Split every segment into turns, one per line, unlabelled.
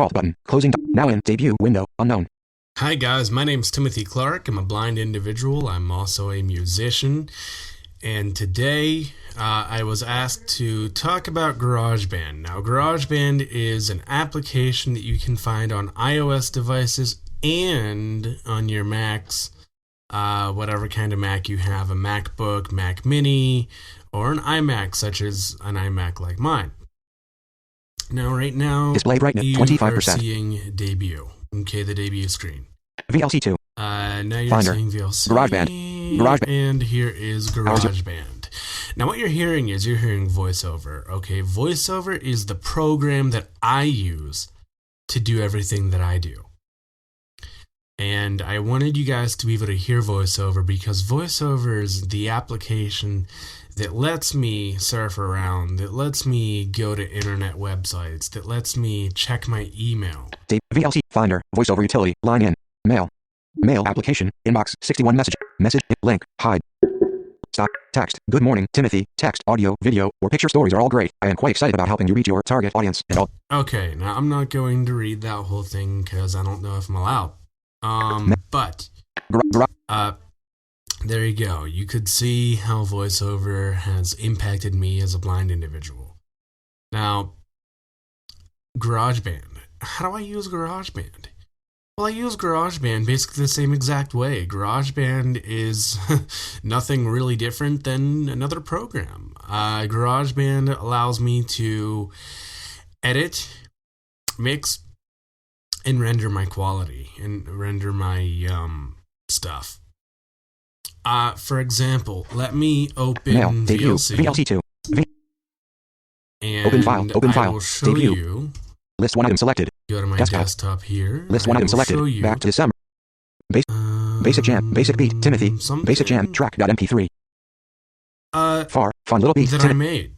Default button. Closing. Now in debut window. Unknown.
Hi guys, my name's Timothy Clark. I'm a blind individual. I'm also a musician. And today I was asked to talk about GarageBand. Now GarageBand is an application that you can find on iOS devices and on your Macs, whatever kind of Mac you have, a MacBook, Mac Mini, or an iMac such as an iMac like mine. Now right now,
Display brightness
you
25%.
are seeing debut. Okay, the debut screen.
VLC2.
Now you're
Finder.
seeing VLC.
GarageBand.
And here is GarageBand. Now what you're hearing VoiceOver. Okay, VoiceOver is the program that I use to do everything that I do. And I wanted you guys to be able to hear VoiceOver because VoiceOver is the application that lets me surf around, that lets me go to internet websites, that lets me check my email.
VLC. Finder. VoiceOver utility. Line in. Mail. Mail application. Inbox. 61 message. Message. Link. Hide. Stop. Text. Good morning, Timothy. Text, audio, video, or picture stories are all great. I am quite excited about helping you reach your target audience and all.
Okay, now I'm not going to read that whole thing because I don't know if I'm allowed. But there you go. You could see how VoiceOver has impacted me as a blind individual. Now, GarageBand. How do I use GarageBand? Well, I use GarageBand basically the same exact way. GarageBand is nothing really different than another program. GarageBand allows me to edit, mix, and render my quality and render my stuff. For example, let me open
Mail. Debut.
VLC.
VLC2.
And
Open file. Open
I
file.
will show
Debut.
you.
List one item selected.
Go to my desktop here.
List one item selected. Back to December. Basic Jam. Basic Beat. Timothy. Basic Jam. Track.mp3. Far. Fun Little Beat.
that I made.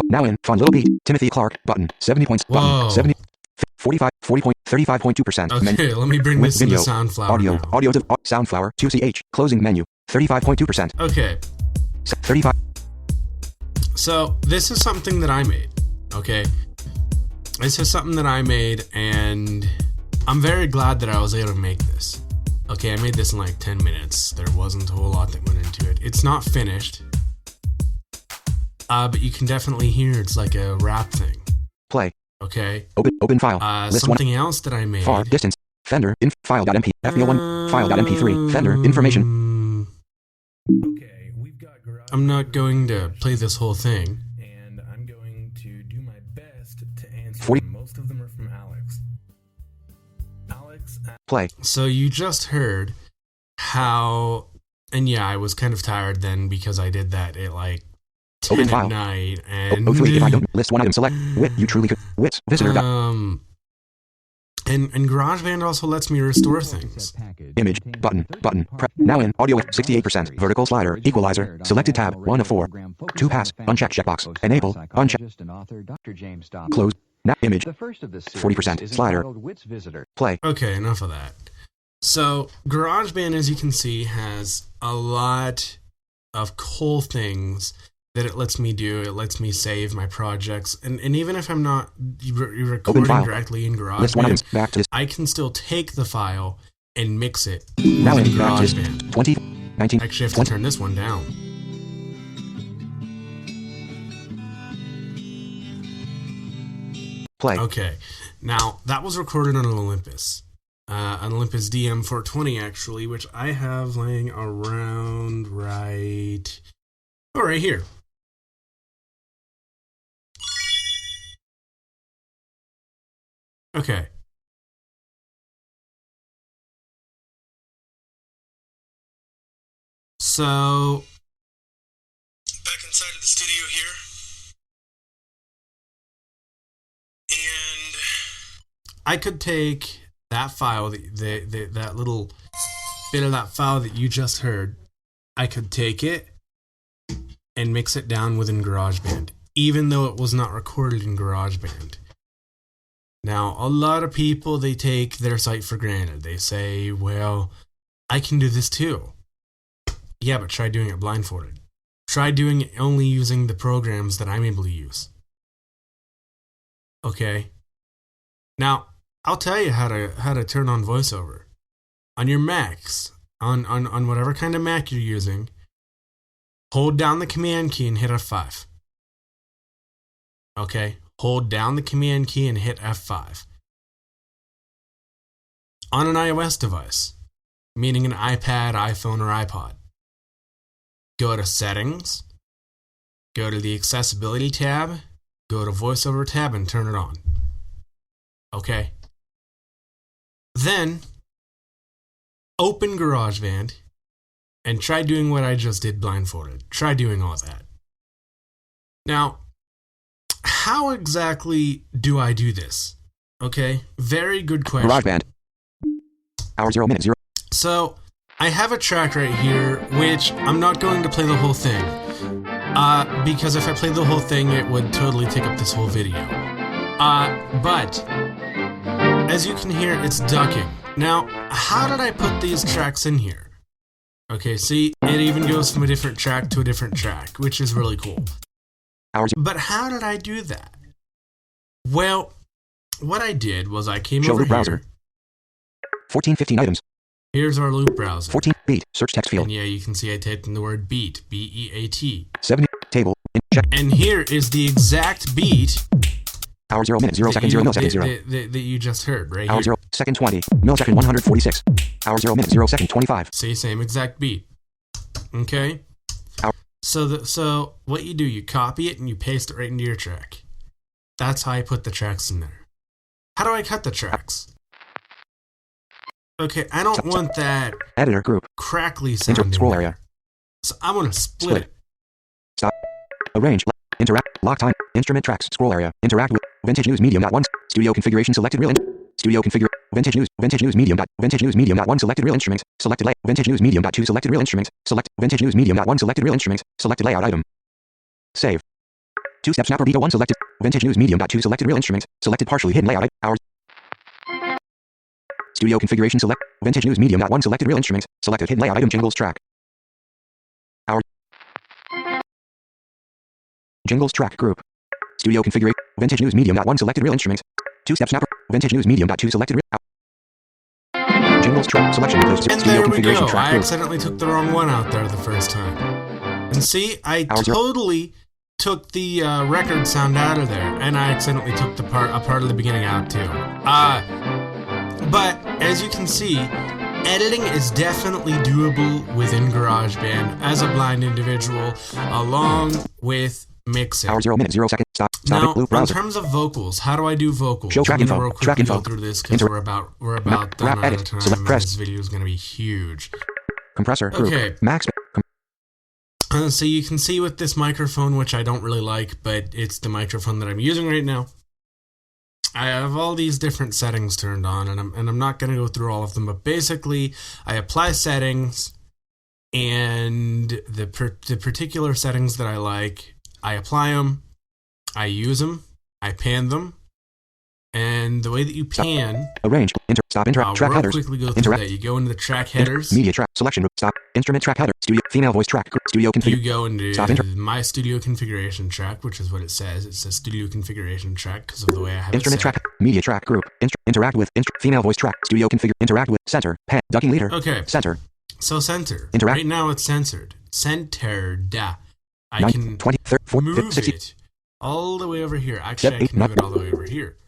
Now in. Fun Little Beat. Timothy Clark. Button. 70 points. Button.
Whoa.
70. 45. 35.2%.
Okay, let me bring this
Video.
into Soundflower
Audio.
now.
Audio to Soundflower. 2ch. Closing menu. 35.2%.
Okay,
35.
so this is something that I made. Okay, this is something that I made, and I'm very glad that I was able to make this. Okay, I made this in like 10 minutes. There wasn't a whole lot that went into it. It's not finished, but you can definitely hear it's like a rap thing.
Play.
Okay.
Open file. List
Something else that I made.
Far distance. Fender. File.mp. FBO1. File.mp3. Fender. Information.
Okay, we've got I'm not going to play this whole thing. And I'm going to do my best to answer
40.
them. Most of them are from Alex.
Play.
So you just heard how, and yeah, I was kind of tired then because I did that at like 10
Open
at
file.
night. And
03. If I don't list one item, select. Wit. You truly could. Wits. Visitor.
And GarageBand also lets me restore things.
Image. Button. Now in. Audio. 68%. Vertical slider. Equalizer. Selected tab. 1 of 4. 2 pass. Uncheck checkbox. Enable. Uncheck. Close. Now image. 40%. Slider. Play.
Okay, enough of that. So GarageBand, as you can see, has a lot of cool things that it lets me do. It lets me save my projects, and even if I'm not recording directly in GarageBand,
back to
I can still take the file and mix it
now
within
in
GarageBand.
2019.
Actually, I have to turn this one down.
Play.
Okay, now that was recorded on an Olympus. An Olympus DM420 actually, which I have laying around right here. Okay. So back inside of the studio here. And I could take that file, that little bit of that file that you just heard, I could take it and mix it down within GarageBand, even though it was not recorded in GarageBand. Now, a lot of people, they take their site for granted. They say, well, I can do this too. Yeah, but try doing it blindfolded. Try doing it only using the programs that I'm able to use. Okay? Now, I'll tell you how to turn on VoiceOver on your Macs, on whatever kind of Mac you're using. Hold down the Command key and hit F5. Okay, hold down the Command key and hit F5. On an iOS device, meaning an iPad, iPhone, or iPod, go to Settings, go to the Accessibility tab, go to VoiceOver tab, and turn it on. Okay. Then, open GarageBand and try doing what I just did blindfolded. Try doing all that. Now, how exactly do I do this? Okay, very good question.
GarageBand. Hour 0 minute 0.
So, I have a track right here, which I'm not going to play the whole thing. Because if I played the whole thing, it would totally take up this whole video. But, as you can hear, it's ducking. Now, how did I put these tracks in here? Okay, see, it even goes from a different track to a different track, which is really cool. But how did I do that? Well, what I did was I came over
loop browser.
here.
1415 items.
Here's our loop browser.
14 beat. Search text field.
And yeah, you can see I typed in the word beat. B-E-A-T.
70 table. Check.
And here is the exact beat.
Hour 0 minute 0 second 0 millisecond 0.
That you just heard, right?
Hour
here.
0 second 20 millisecond 146. Hour 0 minute 0 second 25.
See, same exact beat. Okay.
Hour.
So what you do, you copy it and you paste it right into your track. That's how I put the tracks in there. How do I cut the tracks? Okay, I don't want that
editor group
crackly sound in
scroll
there.
area.
So I'm gonna split it.
Stop. Arrange. Interact. Lock time. Instrument tracks. Scroll area. Interact with vintage news medium. One. Studio configuration selected real. Studio configure. Vintage news. Vintage news medium. Vintage news medium. One. Selected real instruments. Selected layout. Vintage news medium. Two. Selected real instruments. Select. Vintage news medium. One. Selected real instruments. Selected layout item. Save. 2-step snapper beta 1 selected. Vintage news medium. 2 selected real instruments. Selected partially hidden layout. Hours. Studio configuration select. Vintage news medium. 1 selected real instruments. Selected hidden layout item. Jingles track. Hours. Jingles track group. Studio configuration. Vintage news medium. 1 selected real instruments. 2-step snapper. Vintage news medium. 2 selected real. Jingles track selection.
And
Studio
there we
configuration
go.
track
I
group.
accidentally took the wrong one out there the first time. And see, I totally took the record sound out of there, and I accidentally took a part of the beginning out too. But as you can see, editing is definitely doable within GarageBand as a blind individual, along with mixing.
Hour 0 minute 0 second. Stop.
Now,
Loop
in
browser.
terms of vocals, how do I do vocals?
Show track
I'm gonna
info.
real quickly
Track info.
go through this because we're about done out
edit.
of time,
Select
and
press.
this video is going to be huge.
Compressor group.
Okay.
Max.
So you can see with this microphone, which I don't really like, but it's the microphone that I'm using right now. I have all these different settings turned on, and I'm not going to go through all of them, but basically, I apply settings, and the particular settings that I like, I apply them, I use them, I pan them, and the way that you pan,
Arrange. Stop. Interact.
I'll
Track
real
headers.
quickly go through
Interact.
that. You go into the track headers.
Media track selection. Stop. Instrument track header. Studio female voice track. Studio
You
config.
go into
Stop.
my studio configuration track, which is what it says. It says studio configuration track because of the way I have
Instrument
it set.
track. Media track group. Interact with. Female voice track. Studio configure. Interact with. Center. Pan. Ducking leader.
Okay,
Center.
so center.
Interact.
Right now it's censored. Centered. I
9,
can
20, 30, 40,
move
50, 60.
it all the way over here. Actually, I can move it all the way over here.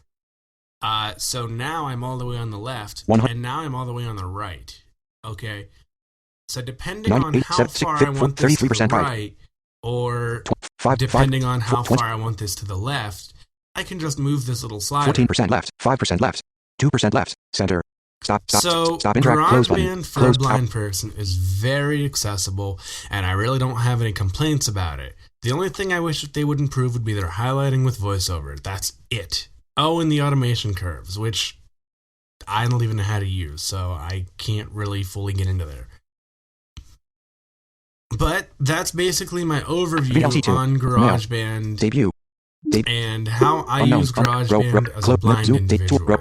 So now I'm all the way on the left,
100.
and now I'm all the way on the right. Okay. So depending
9,
on
8,
how
7,
far
6,
I want this to the
33% right.
right, or
5,
depending on how
20,
far I want this to the left, I can just move this little slider.
14% left. 5% left. 2% left. Center. Stop.
So,
Interact. Close button.
GarageBand for
Close.
a blind person is very accessible, and I really don't have any complaints about it. The only thing I wish that they would improve would be their highlighting with VoiceOver. That's it. Oh, and the automation curves, which I don't even know how to use, so I can't really fully get into there. But that's basically my overview
VLC2.
on GarageBand
Debut.
and how I
Unknown.
use GarageBand as a blind individual.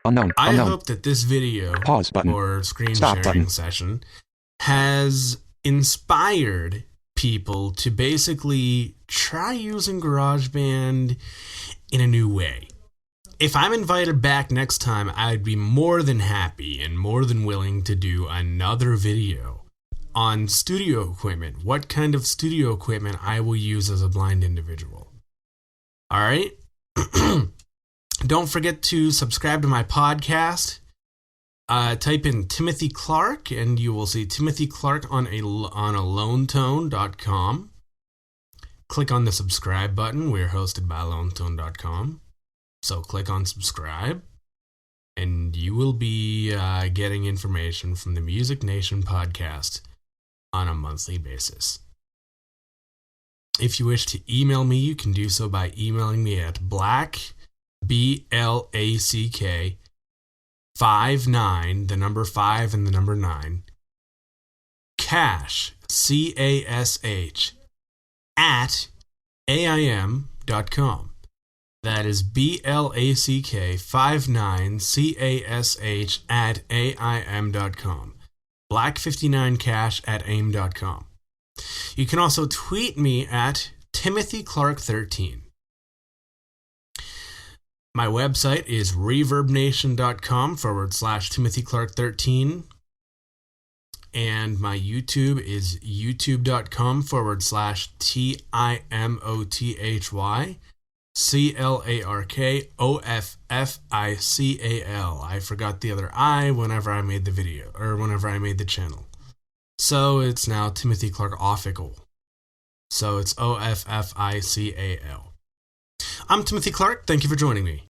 Unknown.
I
Unknown.
hope that this video
Pause button.
or screen
Stop
sharing
button.
session has inspired people to basically try using GarageBand in a new way. if I'm invited back next time, I'd be more than happy and more than willing to do another video on studio equipment. What kind of studio equipment I will use as a blind individual. All right? Don't forget to subscribe to my podcast. Type in Timothy Clark and you will see Timothy Clark on alonetone.com. Click on the subscribe button. We're hosted by alonetone.com. So click on subscribe and you will be getting information from the Music Nation podcast on a monthly basis. If you wish to email me, you can do so by emailing me at black, BLACK, 59, the number 5 and the number 9, cash, CASH, at AIM.com. That is BLACK 59 CASH at AIM.com. Black59cash at AIM.com. You can also tweet me at Timothy Clark 13. My website is reverbnation.com/Timothy Clark 13. And my YouTube is youtube.com/TIMOTHY CLARKOFFICAL. I forgot the other I whenever I made the video, or whenever I made the channel. So it's now Timothy Clark Official. So it's OFFICAL. I'm Timothy Clark. Thank you for joining me.